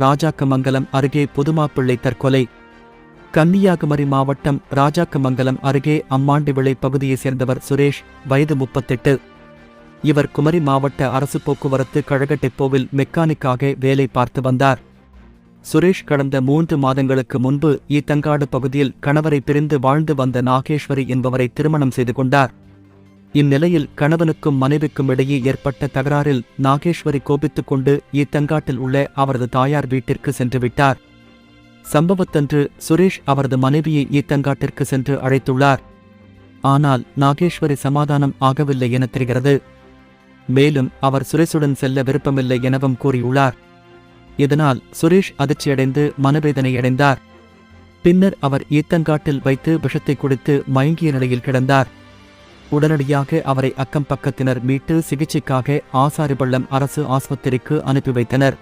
ராஜாக்கமங்கலம் அருகே புதுமாப்பிள்ளை தற்கொலை. கன்னியாகுமரி மாவட்டம் ராஜாக்கமங்கலம் அருகே அம்மாண்டிவிளை பகுதியைச் சேர்ந்தவர் சுரேஷ், வயது 38. இவர் குமரி மாவட்ட அரசு போக்குவரத்து கழக டெப்போவில் மெக்கானிக்காக வேலை பார்த்து வந்தார். சுரேஷ் கடந்த 3 மாதங்களுக்கு முன்பு ஈத்தங்காடு பகுதியில் கணவரை பிரிந்து வாழ்ந்து வந்த நாகேஸ்வரி என்பவரை திருமணம் செய்து கொண்டார். இந்நிலையில் கணவனுக்கும் மனைவிக்கும் இடையே ஏற்பட்ட தகராறில் நாகேஸ்வரி கோபித்துக் கொண்டு ஈத்தங்காட்டில் உள்ள அவரது தாயார் வீட்டிற்கு சென்றுவிட்டார். சம்பவத்தன்று சுரேஷ் அவரது மனைவியை ஈத்தங்காட்டிற்கு சென்று அழைத்துள்ளார். ஆனால் நாகேஸ்வரி சமாதானம் ஆகவில்லை என தெரிகிறது. மேலும் அவர் சுரேஷுடன் செல்ல விருப்பமில்லை எனவும் கூறியுள்ளார். இதனால் சுரேஷ் அதிர்ச்சியடைந்து மனவேதனையடைந்தார். பின்னர் அவர் ஈத்தங்காட்டில் வைத்து விஷத்தை குடித்து மயங்கிய நிலையில் கிடந்தார். உடனடியாக அவரை அக்கம் பக்கத்தினர் மீட்டு சிகிச்சைக்காக ஆசாரிபள்ளம் அரசு ஆஸ்பத்திரிக்கு அனுப்பி வைத்தனர்.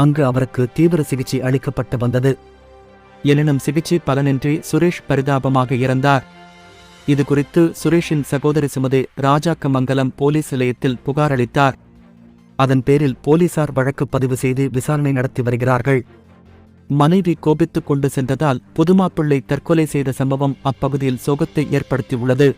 அங்கு அவருக்கு தீவிர சிகிச்சை அளிக்கப்பட்டு வந்தது. எனினும் சிகிச்சை பலனின்றி சுரேஷ் பரிதாபமாக இறந்தார். இதுகுறித்து சுரேஷின் சகோதரி சுமதி ராஜாக்கமங்கலம் போலீஸ் நிலையத்தில் புகார் அளித்தார். அதன் பேரில் போலீசார் வழக்கு பதிவு செய்து விசாரணை நடத்தி வருகிறார்கள். மனைவி கோபித்துக் கொண்டு சென்றதால் புதுமாப்பிள்ளை தற்கொலை செய்த சம்பவம் அப்பகுதியில் சோகத்தை ஏற்படுத்தியுள்ளது.